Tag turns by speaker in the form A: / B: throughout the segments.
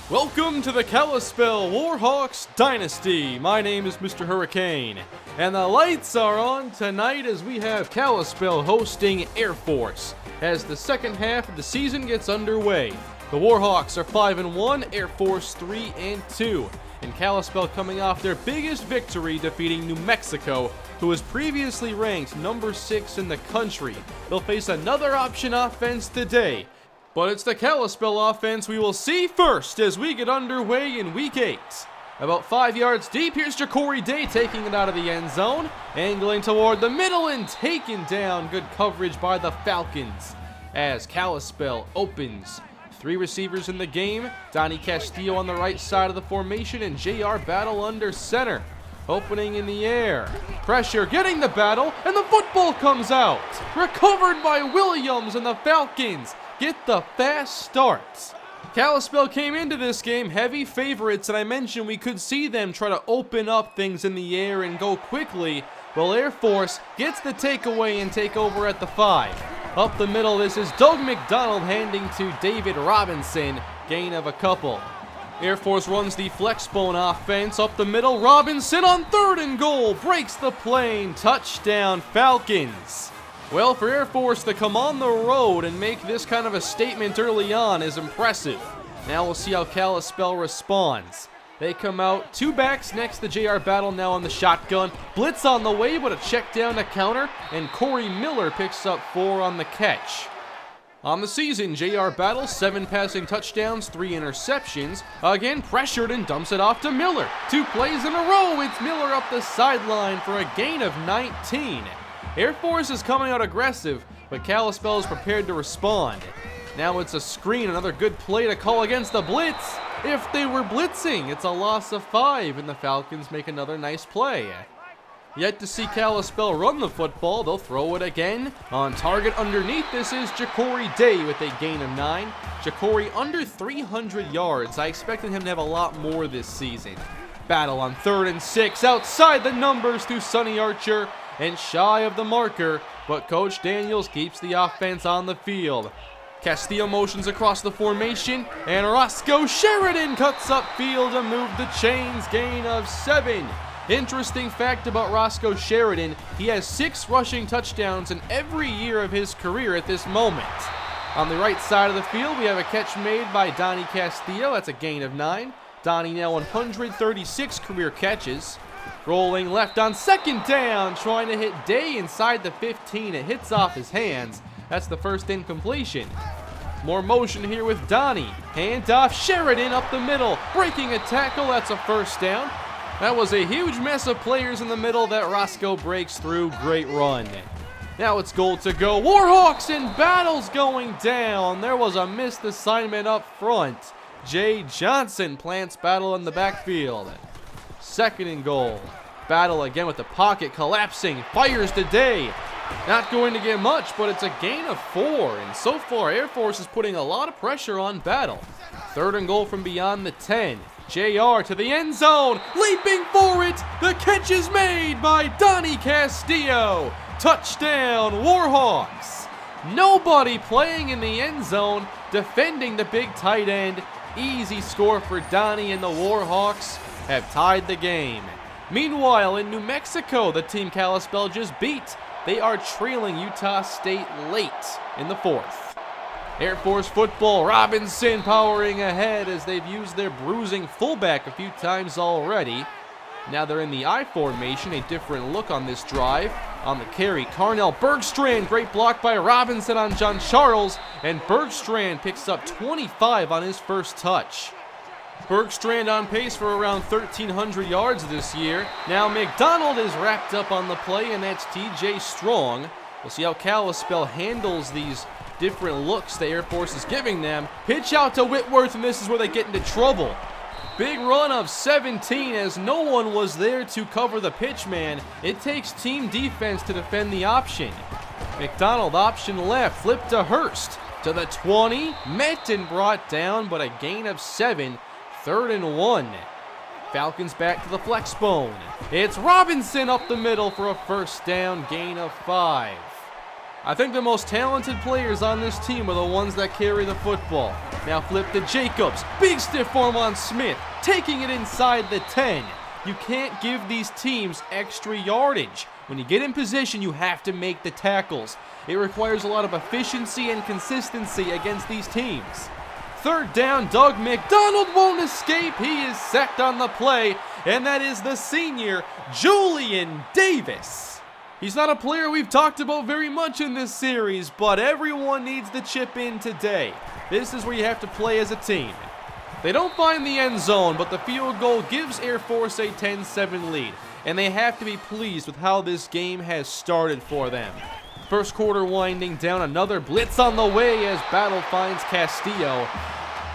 A: Welcome to the Kalispell Warhawks Dynasty. My name is MrHurriicane, and the lights are on tonight as we have Kalispell hosting Air Force as the second half of the season gets underway. The Warhawks are 5-1, Air Force 3-2, and Kalispell coming off their biggest victory defeating New Mexico, who was previously ranked number 6 in the country. They'll face another option offense today. But it's the Kalispell offense we will see first as we get underway in Week 8. About 5 yards deep, here's Jacory Day taking it out of the end zone, angling toward the middle and taken down. Good coverage by the Falcons as Kalispell opens. 3 receivers in the game, Donnie Castillo on the right side of the formation and J.R. Battle under center. Opening in the air, pressure getting the battle, and the football comes out. Recovered by Williams, and the Falcons get the fast starts. Kalispell came into this game heavy favorites, and I mentioned we could see them try to open up things in the air and go quickly. Well, Air Force gets the takeaway and take over at the 5. Up the middle, this is Doug McDonald handing to David Robinson, gain of a couple. Air Force runs the flexbone offense up the middle. Robinson on 3rd and goal, breaks the plane, touchdown Falcons. Well, for Air Force to come on the road and make this kind of a statement early on is impressive. Now we'll see how Kalispell responds. They come out, 2 backs next to J.R. Battle now on the shotgun. Blitz on the way, but a check down to counter, and Corey Miller picks up 4 on the catch. On the season, J.R. Battle, 7 passing touchdowns, 3 interceptions. Again, pressured and dumps it off to Miller. 2 plays in a row, it's Miller up the sideline for a gain of 19. Air Force is coming out aggressive, but Kalispell is prepared to respond. Now it's a screen, another good play to call against the blitz. If they were blitzing, it's a loss of 5, and the Falcons make another nice play. Yet to see Kalispell run the football, they'll throw it again. On target underneath, this is Jacory Day with a gain of 9. Jacory under 300 yards. I expected him to have a lot more this season. Battle on 3rd and 6, outside the numbers to Sonny Archer, and shy of the marker, but Coach Daniels keeps the offense on the field. Castillo motions across the formation, and Roscoe Sheridan cuts upfield to move the chains, gain of 7. Interesting fact about Roscoe Sheridan, he has 6 rushing touchdowns in every year of his career at this moment. On the right side of the field, we have a catch made by Donnie Castillo, that's a gain of 9. Donnie now 136 career catches. Rolling left on 2nd down, trying to hit Day inside the 15. It hits off his hands. That's the first incompletion. More motion here with Donnie. Handoff, Sheridan up the middle, breaking a tackle. That's a first down. That was a huge mess of players in the middle that Roscoe breaks through. Great run. Now it's goal to go. Warhawks and Battle's going down. There was a missed assignment up front. Jay Johnson plants Battle in the backfield. 2nd and goal. Battle again with the pocket collapsing. Fires to Day. Not going to get much, but it's a gain of 4. And so far, Air Force is putting a lot of pressure on Battle. 3rd and goal from beyond the 10. JR to the end zone. Leaping for it. The catch is made by Donnie Castillo. Touchdown, Warhawks. Nobody playing in the end zone, defending the big tight end. Easy score for Donnie, and the Warhawks have tied the game. Meanwhile, in New Mexico, the team Kalispell just beat, they are trailing Utah State late in the 4th. Air Force football, Robinson powering ahead as they've used their bruising fullback a few times already. Now they're in the I formation, a different look on this drive. On the carry, Carnell Bergstrand, great block by Robinson on John Charles, and Bergstrand picks up 25 on his first touch. Bergstrand on pace for around 1,300 yards this year. Now McDonald is wrapped up on the play, and that's TJ Strong. We'll see how Kalispell handles these different looks the Air Force is giving them. Pitch out to Whitworth, and this is where they get into trouble. Big run of 17 as no one was there to cover the pitch man. It takes team defense to defend the option. McDonald option left, flip to Hurst. To the 20, met and brought down, but a gain of 7. 3rd and 1. Falcons back to the flex bone. It's Robinson up the middle for a first down, gain of 5. I think the most talented players on this team are the ones that carry the football. Now flip to Jacobs. Big stiff arm on Smith, taking it inside the 10. You can't give these teams extra yardage. When you get in position, you have to make the tackles. It requires a lot of efficiency and consistency against these teams. Third down, Doug McDonald won't escape. He is sacked on the play, and that is the senior, Julian Davis. He's not a player we've talked about very much in this series, but everyone needs to chip in today. This is where you have to play as a team. They don't find the end zone, but the field goal gives Air Force a 10-7 lead, and they have to be pleased with how this game has started for them. First quarter winding down, another blitz on the way as Battle finds Castillo.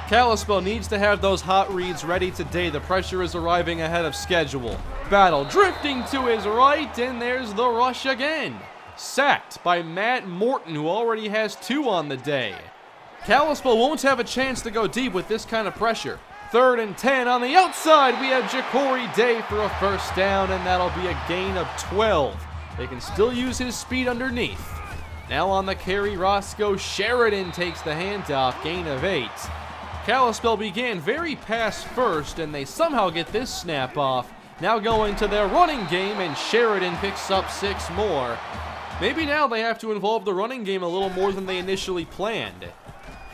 A: Kalispell needs to have those hot reads ready today. The pressure is arriving ahead of schedule. Battle drifting to his right, and there's the rush again. Sacked by Matt Morton, who already has 2 on the day. Kalispell won't have a chance to go deep with this kind of pressure. 3rd and 10 on the outside. We have Ja'Cory Day for a first down, and that'll be a gain of 12. They can still use his speed underneath. Now on the carry, Roscoe Sheridan takes the handoff, gain of 8. Kalispell began very pass first, and they somehow get this snap off. Now going to their running game, and Sheridan picks up 6 more. Maybe now they have to involve the running game a little more than they initially planned.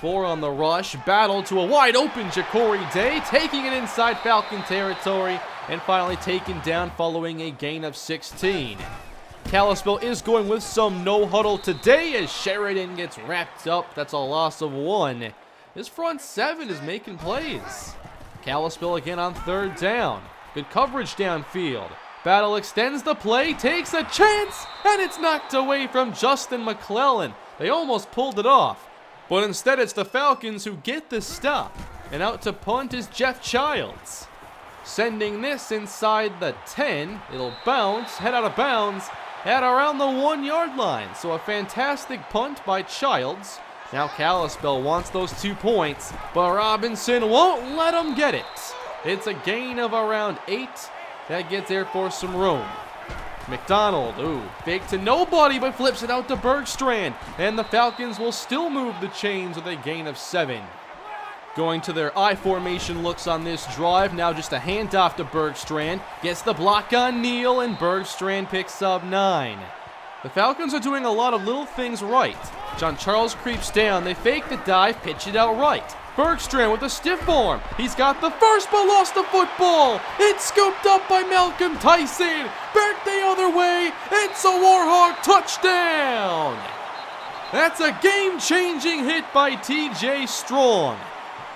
A: 4 on the rush, Battle to a wide open Ja'Cory Day, taking it inside Falcon territory, and finally taken down following a gain of 16. Kalispell is going with some no huddle today as Sheridan gets wrapped up. That's a loss of 1. This front 7 is making plays. Kalispell again on 3rd down. Good coverage downfield. Battle extends the play, takes a chance, and it's knocked away from Justin McClellan. They almost pulled it off. But instead, it's the Falcons who get the stop. And out to punt is Jeff Childs. Sending this inside the 10. It'll bounce, head out of bounds at around the 1-yard line. So a fantastic punt by Childs. Now Kalispell wants those 2 points, but Robinson won't let him get it. It's a gain of around 8. That gets Air Force some room. McDonald, fake to nobody, but flips it out to Bergstrand. And the Falcons will still move the chains with a gain of 7. Going to their I formation looks on this drive. Now just a handoff to Bergstrand. Gets the block on Neal, and Bergstrand picks up 9. The Falcons are doing a lot of little things right. John Charles creeps down. They fake the dive, pitch it out right. Bergstrand with a stiff arm. He's got the first, but lost the football. It's scooped up by Malcolm Tyson. Back the other way. It's a Warhawk touchdown. That's a game-changing hit by TJ Strong.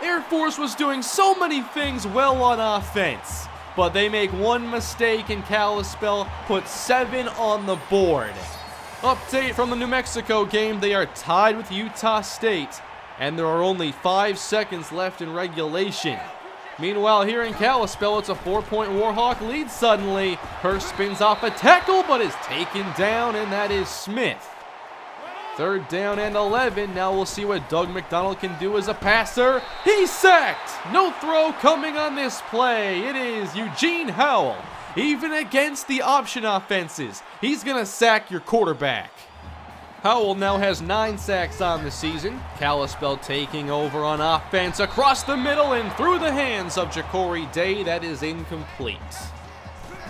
A: Air Force was doing so many things well on offense, but they make one mistake and Kalispell puts 7 on the board. Update from the New Mexico game, they are tied with Utah State, and there are only 5 seconds left in regulation. Meanwhile, here in Kalispell, it's a 4-point Warhawk lead suddenly. Hurst spins off a tackle, but is taken down, and that is Smith. 3rd down and 11. Now we'll see what Doug McDonald can do as a passer. He's sacked. No throw coming on this play. It is Eugene Howell. Even against the option offenses, he's going to sack your quarterback. Howell now has 9 sacks on the season. Kalispell taking over on offense across the middle and through the hands of Ja'Cory Day. That is incomplete.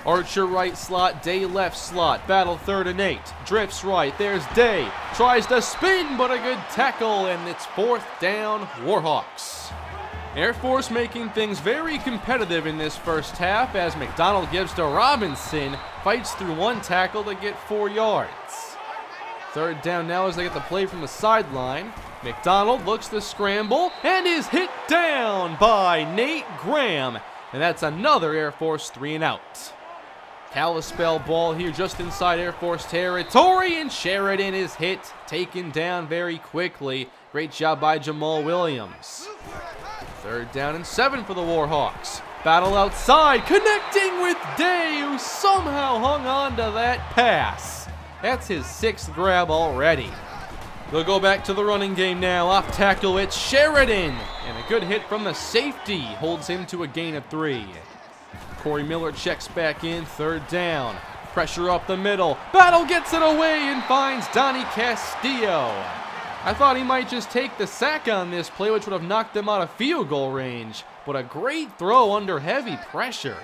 A: Archer right slot, Day left slot. Battle 3rd and 8. Drifts right. There's Day. Tries to spin, but a good tackle, and it's 4th down, Warhawks. Air Force making things very competitive in this first half as McDonald gives to Robinson. Fights through 1 tackle to get 4 yards. 3rd down now as they get the play from the sideline. McDonald looks to scramble and is hit down by Nate Graham. And that's another Air Force 3 and out. Kalispell ball here just inside Air Force territory, and Sheridan is hit, taken down very quickly. Great job by Jamal Williams. 3rd down and 7 for the Warhawks. Battle outside, connecting with Day, who somehow hung on to that pass. That's his 6th grab already. They'll go back to the running game now. Off tackle, it's Sheridan. And a good hit from the safety holds him to a gain of 3. Corey Miller checks back in, 3rd down. Pressure up the middle. Battle gets it away and finds Donnie Castillo. I thought he might just take the sack on this play, which would have knocked him out of field goal range. But a great throw under heavy pressure.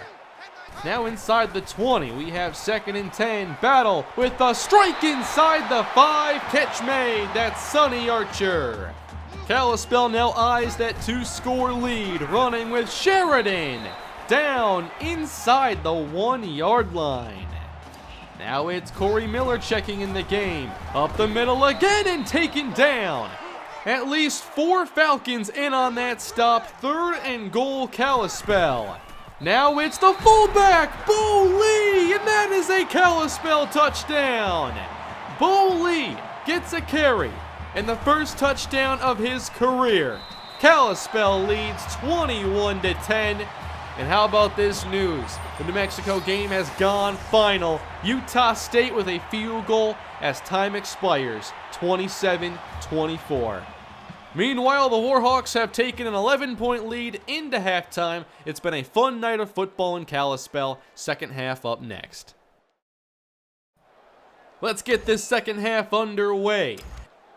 A: Now inside the 20, we have 2nd and 10. Battle with a strike inside the 5. Catch made. That's Sonny Archer. Kalispell now eyes that 2-score lead, running with Sheridan. Down inside the 1-yard line. Now it's Corey Miller checking in the game. Up the middle again and taken down. At least 4 Falcons in on that stop. 3rd and goal, Kalispell. Now it's the fullback, Bo Lee, and that is a Kalispell touchdown. Bo Lee gets a carry and the first touchdown of his career. Kalispell leads 21-10. And how about this news? The New Mexico game has gone final. Utah State with a field goal as time expires, 27-24. Meanwhile, the Warhawks have taken an 11-point lead into halftime. It's been a fun night of football in Kalispell. Second half up next. Let's get this second half underway.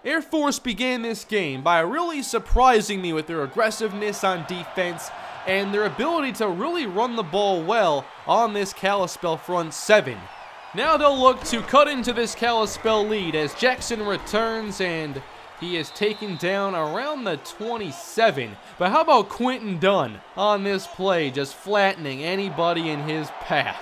A: Air Force began this game by really surprising me with their aggressiveness on defense and their ability to really run the ball well on this Kalispell front 7. Now they'll look to cut into this Kalispell lead as Jackson returns and he is taken down around the 27. But how about Quentin Dunn on this play, just flattening anybody in his path?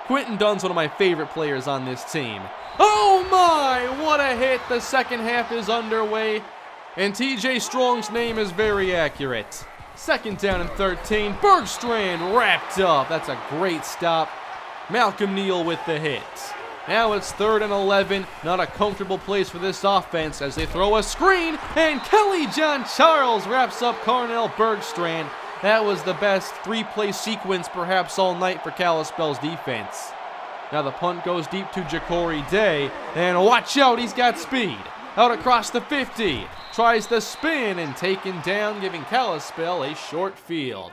A: Quentin Dunn's one of my favorite players on this team. Oh my, what a hit. The second half is underway, and TJ Strong's name is very accurate. 2nd down and 13. Bergstrand wrapped up. That's a great stop. Malcolm Neal with the hit. Now it's 3rd and 11. Not a comfortable place for this offense as they throw a screen, and Kelly John Charles wraps up Carnell Bergstrand. That was the best 3-play sequence perhaps all night for Kalispell's defense. Now the punt goes deep to Ja'Cory Day, and watch out, he's got speed. Out across the 50, tries the spin and taken down, giving Kalispell a short field.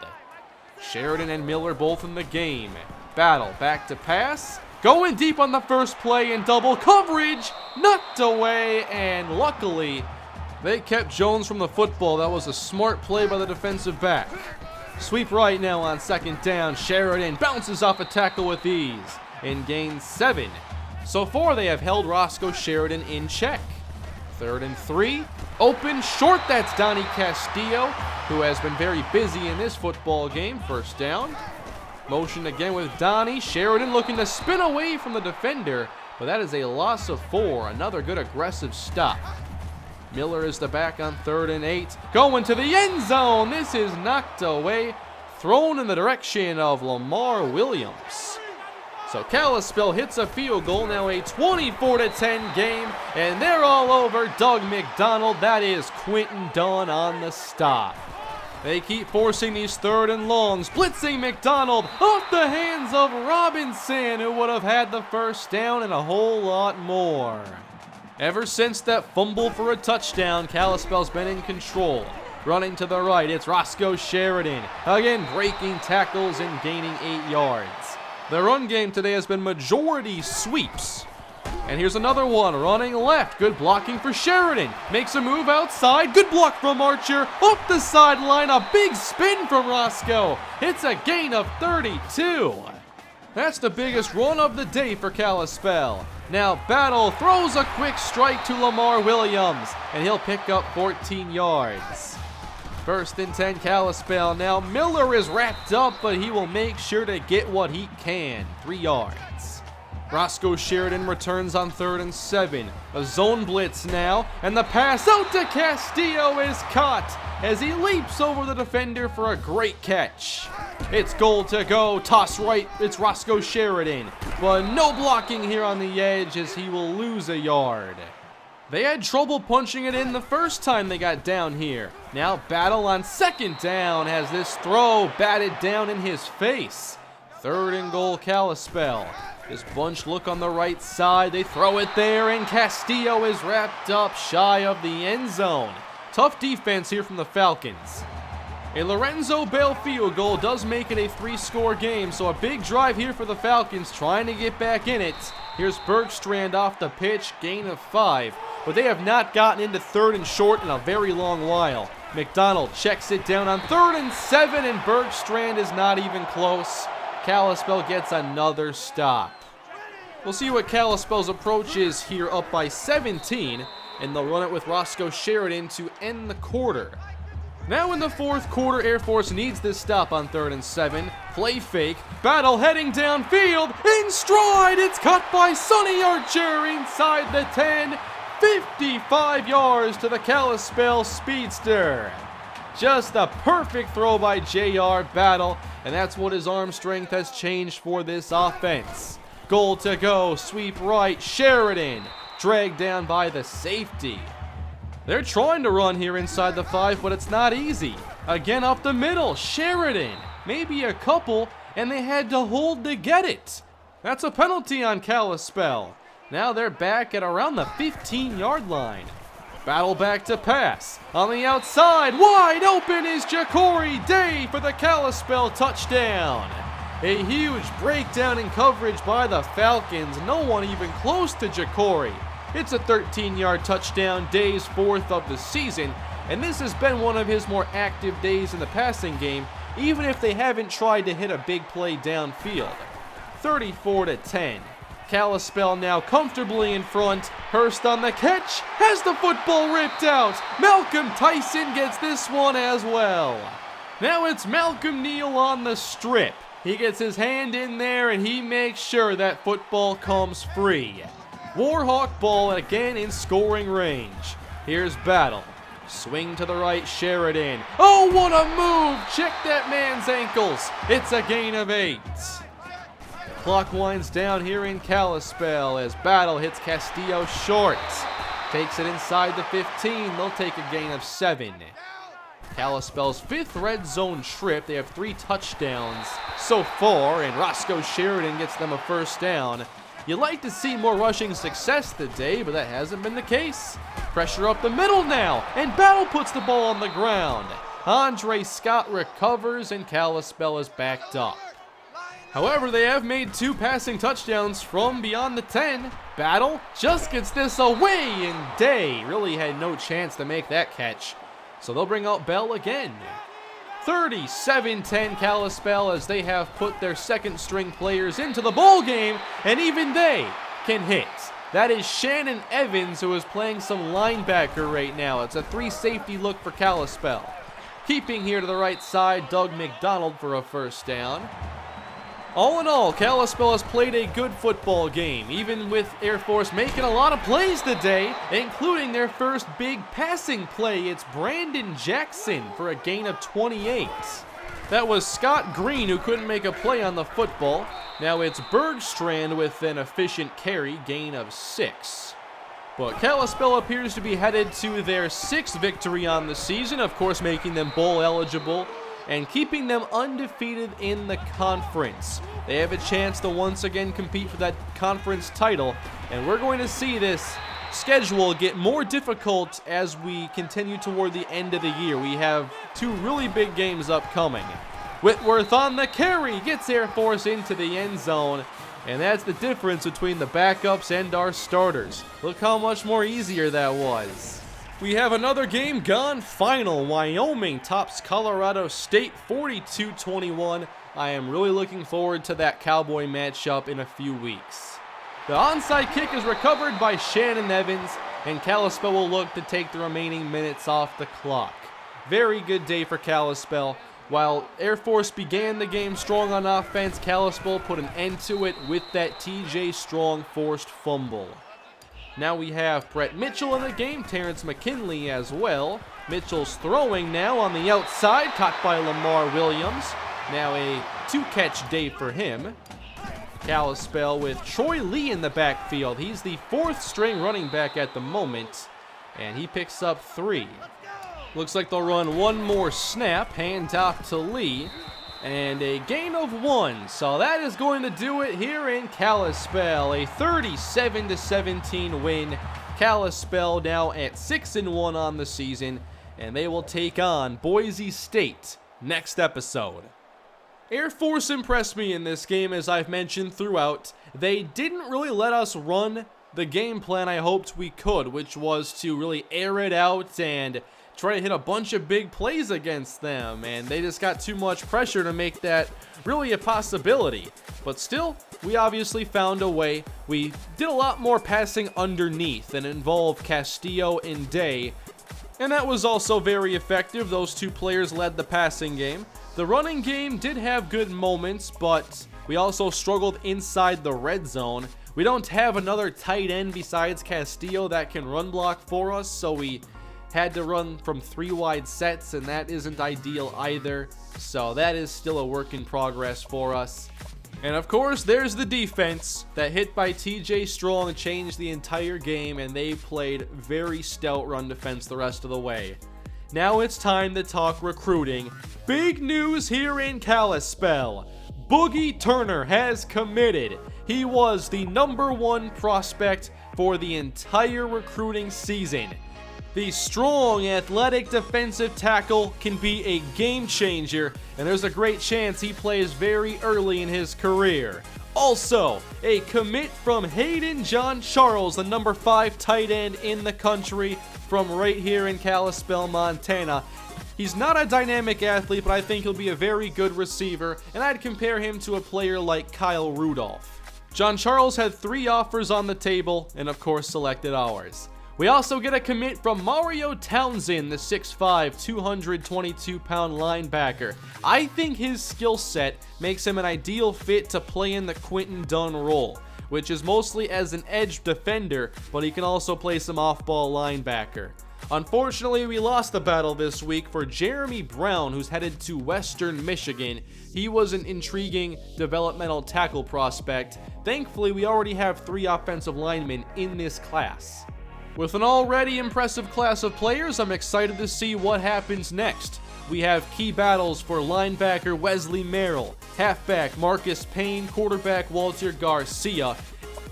A: Sheridan and Miller both in the game. Battle back to pass, going deep on the first play in double coverage, knocked away, and luckily they kept Jones from the football. That was a smart play by the defensive back. Sweep right now on 2nd down. Sheridan bounces off a tackle with ease and gains 7. So far they have held Roscoe Sheridan in check. 3rd and 3. Open short, that's Donnie Castillo, who has been very busy in this football game. 1st down. Motion again with Donnie. Sheridan looking to spin away from the defender, but that is a loss of 4. Another good aggressive stop. Miller is the back on 3rd and 8. Going to the end zone. This is knocked away. Thrown in the direction of Lamar Williams. So Kalispell hits a field goal. Now a 24-10 game. And they're all over Doug McDonald. That is Quentin Dunn on the stop. They keep forcing these 3rd and longs. Blitzing McDonald off the hands of Robinson, who would have had the 1st down and a whole lot more. Ever since that fumble for a touchdown, Kalispell's been in control. Running to the right, it's Roscoe Sheridan. Again, breaking tackles and gaining 8 yards. The run game today has been majority sweeps. And here's another one, running left. Good blocking for Sheridan. Makes a move outside. Good block from Archer. Up the sideline, a big spin from Roscoe. It's a gain of 32. That's the biggest run of the day for Kalispell. Now Battle throws a quick strike to Lamar Williams, and he'll pick up 14 yards. 1st and 10 Kalispell. Now Miller is wrapped up, but he will make sure to get what he can. 3 yards. Roscoe Sheridan returns on 3rd and 7. A zone blitz now, and the pass out to Castillo is caught as he leaps over the defender for a great catch. It's goal to go, toss right, it's Roscoe Sheridan, but no blocking here on the edge as he will lose a yard. They had trouble punching it in the first time they got down here. Now Battle on 2nd down has this throw batted down in his face. 3rd and goal Kalispell. This bunch look on the right side, they throw it there, and Castillo is wrapped up shy of the end zone. Tough defense here from the Falcons. A Lorenzo Bale field goal does make it a 3-score game, so a big drive here for the Falcons trying to get back in it. Here's Bergstrand off the pitch, gain of 5. But they have not gotten into 3rd and short in a very long while. McDonald checks it down on 3rd and 7, and Bergstrand is not even close. Kalispell gets another stop. We'll see what Kalispell's approach is here, up by 17, and they'll run it with Roscoe Sheridan to end the quarter. Now in the 4th quarter, Air Force needs this stop on 3rd and 7. Play fake, Battle heading downfield, in stride, it's caught by Sonny Archer inside the 10. 55 yards to the Kalispell speedster. Just a perfect throw by J.R. Battle, and that's what his arm strength has changed for this offense. Goal to go, sweep right, Sheridan, dragged down by the safety. They're trying to run here inside the 5, but it's not easy. Again up the middle, Sheridan, maybe a couple, and they had to hold to get it. That's a penalty on Kalispell. Now they're back at around the 15-yard line. Battle back to pass. On the outside, wide open is Ja'Cory Day for the Kalispell touchdown. A huge breakdown in coverage by the Falcons. No one even close to Ja'Cory. It's a 13-yard touchdown, Day's 4th of the season, and this has been one of his more active days in the passing game, even if they haven't tried to hit a big play downfield. 34-10. Kalispell now comfortably in front. Hurst on the catch, has the football ripped out. Malcolm Tyson gets this one as well. Now it's Malcolm Neal on the strip. He gets his hand in there and he makes sure that football comes free. Warhawk ball again in scoring range. Here's Battle. Swing to the right, Sheridan. Oh, what a move! Check that man's ankles. It's a gain of 8. Clock winds down here in Kalispell as Battle hits Castillo short. Takes it inside the 15. They'll take a gain of 7. Kalispell's 5th red zone trip. They have 3 touchdowns so far, and Roscoe Sheridan gets them a first down. You'd like to see more rushing success today, but that hasn't been the case. Pressure up the middle now, and Battle puts the ball on the ground. Andre Scott recovers, and Kalispell is backed up. However, they have made 2 passing touchdowns from beyond the 10. Battle just gets this away, and Day really had no chance to make that catch. So they'll bring out Bell again. 37-10 Kalispell, as they have put their 2nd-string players into the bowl game, and even they can hit. That is Shannon Evans, who is playing some linebacker right now. It's a 3-safety look for Kalispell. Keeping here to the right side, Doug McDonald for a first down. All in all, Kalispell has played a good football game, even with Air Force making a lot of plays today, including their first big passing play. It's Brandon Jackson for a gain of 28. That was Scott Green who couldn't make a play on the football. Now it's Bergstrand with an efficient carry, gain of 6. But Kalispell appears to be headed to their 6th victory on the season, of course making them bowl eligible and keeping them undefeated in the conference. They have a chance to once again compete for that conference title, and we're going to see this schedule get more difficult as we continue toward the end of the year. We have 2 really big games upcoming. Whitworth on the carry, gets Air Force into the end zone, and that's the difference between the backups and our starters. Look how much more easier that was. We have another game gone final. Wyoming tops Colorado State 42-21. I am really looking forward to that Cowboy matchup in a few weeks. The onside kick is recovered by Shannon Evans, and Kalispell will look to take the remaining minutes off the clock. Very good day for Kalispell. While Air Force began the game strong on offense, Kalispell put an end to it with that TJ Strong forced fumble. Now we have Brett Mitchell in the game, Terrence McKinley as well. Mitchell's throwing now on the outside, caught by Lamar Williams. Now a 2-catch day for him. Kalispell with Troy Lee in the backfield. He's the 4th-string running back at the moment, and he picks up 3. Looks like they'll run one more snap, hand off to Lee, and a gain of 1. So that is going to do it here in Kalispell. A 37-17 win. Kalispell now at 6-1 on the season, and they will take on Boise State next episode. Air Force impressed me in this game, as I've mentioned throughout. They didn't really let us run the game plan I hoped we could, which was to really air it out and try to hit a bunch of big plays against them, and they just got too much pressure to make that really a possibility. But still, we obviously found a way. We did a lot more passing underneath and involved Castillo and Day, and that was also very effective. Those two players led the passing game. The running game did have good moments, but we also struggled inside the red zone. We don't have another tight end besides Castillo that can run block for us, so we had to run from 3 wide sets, and that isn't ideal either. So that is still a work in progress for us. And of course, there's the defense. That hit by TJ Strong changed the entire game, and they played very stout run defense the rest of the way. Now it's time to talk recruiting. Big news here in Kalispell. Boogie Turner has committed. He was the #1 prospect for the entire recruiting season. The strong, athletic defensive tackle can be a game changer, and there's a great chance he plays very early in his career. Also, a commit from Hayden John Charles, the #5 tight end in the country from right here in Kalispell, Montana. He's not a dynamic athlete, but I think he'll be a very good receiver, and I'd compare him to a player like Kyle Rudolph. John Charles had 3 offers on the table, and of course selected ours. We also get a commit from Mario Townsend, the 6'5", 222-pound linebacker. I think his skill set makes him an ideal fit to play in the Quentin Dunn role, which is mostly as an edge defender, but he can also play some off-ball linebacker. Unfortunately, we lost the battle this week for Jeremy Brown, who's headed to Western Michigan. He was an intriguing developmental tackle prospect. Thankfully, we already have 3 offensive linemen in this class. With an already impressive class of players, I'm excited to see what happens next. We have key battles for linebacker Wesley Merrill, halfback Marcus Payne, quarterback Walter Garcia,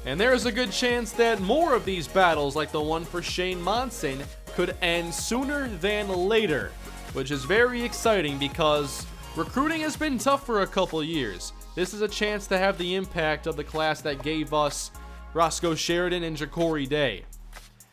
A: and there's a good chance that more of these battles, like the one for Shane Monson, could end sooner than later, which is very exciting because recruiting has been tough for a couple years. This is a chance to have the impact of the class that gave us Roscoe Sheridan and Ja'Cory Day.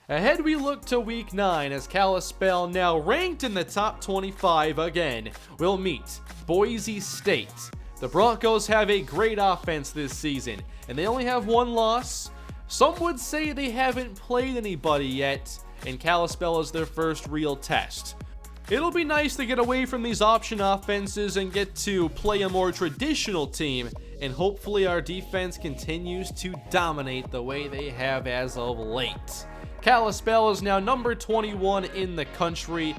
A: Ahead we look to Week 9 as Kalispell, now ranked in the top 25 again, will meet Boise State. The Broncos have a great offense this season, and they only have 1 loss. Some would say they haven't played anybody yet, and Kalispell is their first real test. It'll be nice to get away from these option offenses and get to play a more traditional team, and hopefully our defense continues to dominate the way they have as of late. Kalispell is now number 21 in the country,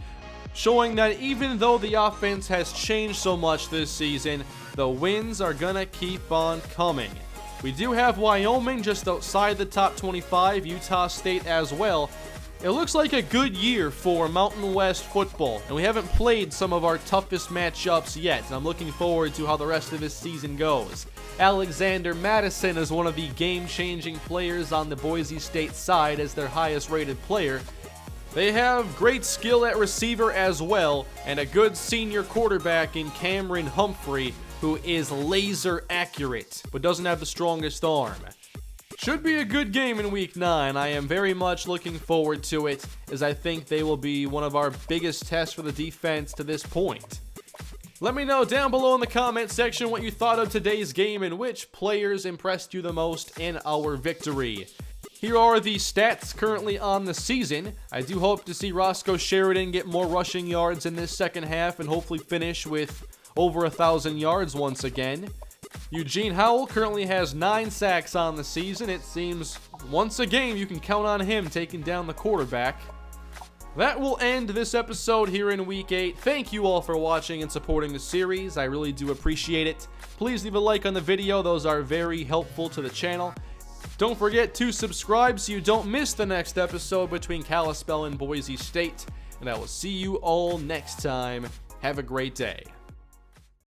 A: showing that even though the offense has changed so much this season, the wins are gonna keep on coming. We do have Wyoming just outside the top 25, Utah State as well. It looks like a good year for Mountain West football, and we haven't played some of our toughest matchups yet, and I'm looking forward to how the rest of this season goes. Alexander Madison is one of the game-changing players on the Boise State side as their highest-rated player. They have great skill at receiver as well, and a good senior quarterback in Cameron Humphrey, who is laser accurate, but doesn't have the strongest arm. Should be a good game in Week 9. I am very much looking forward to it, as I think they will be one of our biggest tests for the defense to this point. Let me know down below in the comment section what you thought of today's game and which players impressed you the most in our victory. Here are the stats currently on the season. I do hope to see Roscoe Sheridan get more rushing yards in this second half and hopefully finish with over 1,000 yards once again. Eugene Howell currently has 9 sacks on the season. It seems once a game you can count on him taking down the quarterback. That will end this episode here in Week 8. Thank you all for watching and supporting the series. I really do appreciate it. Please leave a like on the video. Those are very helpful to the channel. Don't forget to subscribe so you don't miss the next episode between Kalispell and Boise State. And I will see you all next time. Have a great day.